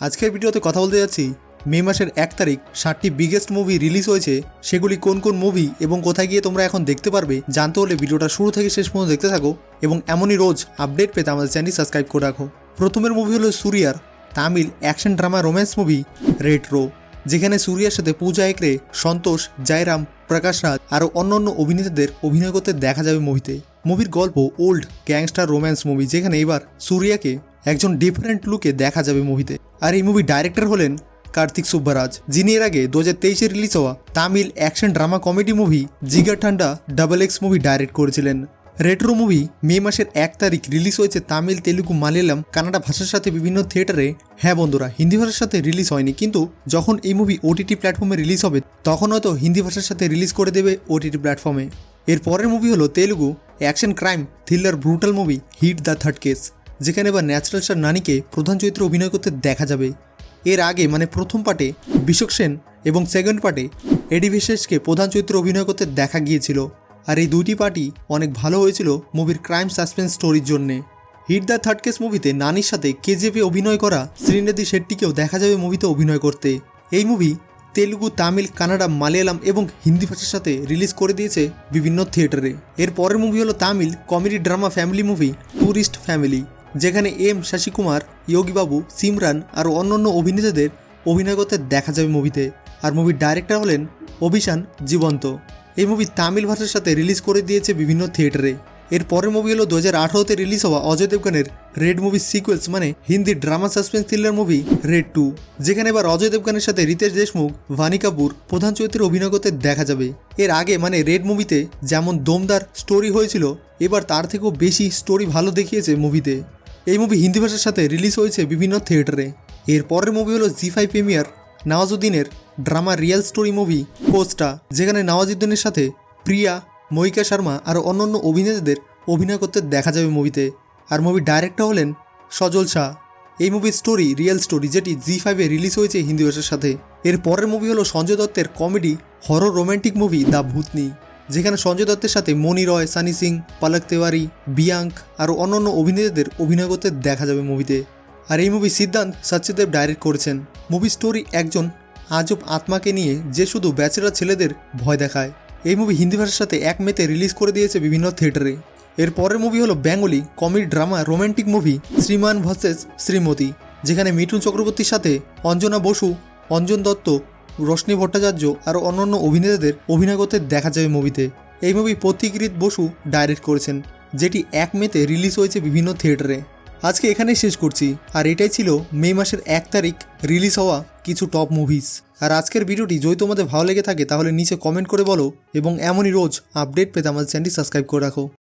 আজকের ভিডিওতে কথা বলতে যাচ্ছি মে মাসের 1 তারিখ 7টি বিগেস্ট মুভি রিলিজ হয়েছে, সেগুলি কোন কোন মুভি এবং কোথায় গিয়ে তোমরা এখন দেখতে পারবে। জানতে হলে ভিডিওটা শুরু থেকে শেষ পর্যন্ত দেখতে থাকো এবং এমনই রোজ আপডেট পেতে আমাদের চ্যানেল সাবস্ক্রাইব করে রাখো। প্রথমের মুভি হলো সুরিয়ার Tamil action drama romance movie Retro, যেখানে সুরিয়ার সাথে পূজা হেগড়ে, সন্তোষ, জয়রাম, প্রকাশ রাজ আরও অন্যান্য অভিনেতাদের অভিনয় করতে দেখা যাবে মুভিতে। মুভির গল্প ওল্ড গ্যাংস্টার রোম্যান্স মুভি, যেখানে এবার সুরিয়াকে একজন ডিফারেন্ট লুকে দেখা যাবে মুভিতে। আর এই মুভি ডাইরেক্টর হলেন কার্তিক সুব্বারাজ, যিনি এর আগে 2023-এ রিলিজ হওয়া Tamil action drama comedy movie Jigar Thanda XX movie direct করেছিলেন। রেট্রো মুভি মে মাসের 1 তারিখ রিলিজ হয়েছে তামিল, তেলুগু, মালয়ালম, কানাডা ভাষার সাথে বিভিন্ন থিয়েটারে। হ্যাঁ বন্ধুরা, হিন্দি ভাষার সাথে রিলিজ হয়নি, কিন্তু যখন এই মুভি OTT প্ল্যাটফর্মে রিলিজ হবে তখন হয়তো হিন্দি ভাষার সাথে রিলিজ করে দেবে OTT প্ল্যাটফর্মে। এর পরের মুভি হলো Telugu action crime thriller brutal movie hit the third case, যেখানে এবার ন্যাচারাল স্টার নানিকে প্রধান চরিত্রে অভিনয় করতে দেখা যাবে। এর আগে মানে প্রথম পার্টে বিশক সেন এবং সেকেন্ড পার্টে এডি ভিসেসকে প্রধান চরিত্রে অভিনয় করতে দেখা গিয়েছিল। আর এই দুইটি পার্টই অনেক ভালো হয়েছিল মুভির ক্রাইম সাসপেন্স স্টোরির জন্যে। হিট দ্য থার্ড কেস মুভিতে নানির সাথে KGF-এ অভিনয় করা শ্রীনিধি শেট্টিকেও দেখা যাবে মুভিতে অভিনয় করতে। এই মুভি তেলুগু, তামিল, কানাডা, মালয়ালম এবং হিন্দি ভাষার সাথে রিলিজ করে দিয়েছে বিভিন্ন থিয়েটারে। এর পরের মুভি হলো Tamil comedy drama family movie tourist family, যেখানে M শশিকুমার, যোগী বাবু, সিমরান আর অন্যান্য অভিনেতাদের অভিনয় করতে দেখা যাবে মুভিতে। আর মুভির ডাইরেক্টর হলেন অভিশান জীবন্ত। এই মুভি তামিল ভাষার সাথে রিলিজ করে দিয়েছে বিভিন্ন থিয়েটারে। এর পরের মুভি হলো 2018-তে রিলিজ হওয়া অজয় দেবগানের রেড মুভি সিকুয়েলস, মানে Hindi drama suspense thriller movie red 2, যেখানে এবার অজয় দেবগানের সাথে রিতেশ দেশমুখ, ভানি কাপুর প্রধান চরিত্রে অভিনয় করতে দেখা যাবে। এর আগে মানে রেড মুভিতে যেমন দমদার স্টোরি হয়েছিল, এবার তার থেকেও বেশি স্টোরি ভালো দেখিয়েছে মুভিতে। এই মুভি হিন্দি ভাষার সাথে রিলিজ হয়েছে বিভিন্ন থিয়েটারে। এর পরের মুভি হলো জি5 প্রিমিয়ার নওয়াজুদ্দিনের drama real story movie Costao, যেখানে নওয়াজুদ্দিনের সাথে প্রিয়া, মহিকা শর্মা আর অন্যান্য অভিনেতাদের অভিনয় করতে দেখা যাবে মুভিতে। আর মুভির ডাইরেক্টর হলেন সজল শাহ। এই মুভির স্টোরি রিয়েল স্টোরি, যেটি জি5-এ রিলিজ হয়েছে হিন্দি ভাষার সাথে। এর পরের মুভি হলো সঞ্জয় দত্তের comedy horror romantic movie the Bhootnii, যেখানে সঞ্জয় দত্তের সাথে মনি রয়, সানি সিং, পলক তেওয়ারি, বিয়াঙ্ক আর অন্যান্য অভিনেতাদের অভিনয় করতে দেখা যাবে মুভিতে। আর এই মুভি সিদ্ধান্ত সচ্চিদেব ডাইরেক্ট করেছেন। মুভি স্টোরি একজন আজব আত্মাকে নিয়ে যে শুধু ব্যাচেলর ছেলেদের ভয় দেখায়। এই মুভি হিন্দি ভাষার সাথে 1 মেতে রিলিজ করে দিয়েছে বিভিন্ন থিয়েটারে। এর পরের মুভি হলো Bengali comedy drama romantic movie Shriman versus Shrimati, যেখানে মিঠুন চক্রবর্তীর সাথে অঞ্জনা বসু, অঞ্জন দত্ত, রোশনি ভট্টাচার্য আর অন্যান্য অভিনেতাদের অভিনয় করতে দেখা যাবে মুভিতে। এই মুভি প্রতীকৃত বসু ডাইরেক্ট করেছেন, যেটি 1 মেতে রিলিজ হয়েছে বিভিন্ন থিয়েটারে। আজকে এখানেই শেষ করছি, আর এটাই ছিল মে মাসের 1 তারিখ রিলিজ হওয়া কিছু টপ মুভিস। আর আজকের ভিডিওটি যদি তোমাদের ভালো লেগে থাকে তাহলে নিচে কমেন্ট করে বলো এবং এমনই রোজ আপডেট পেতে আমাদের চ্যানেলটি সাবস্ক্রাইব করে রাখো।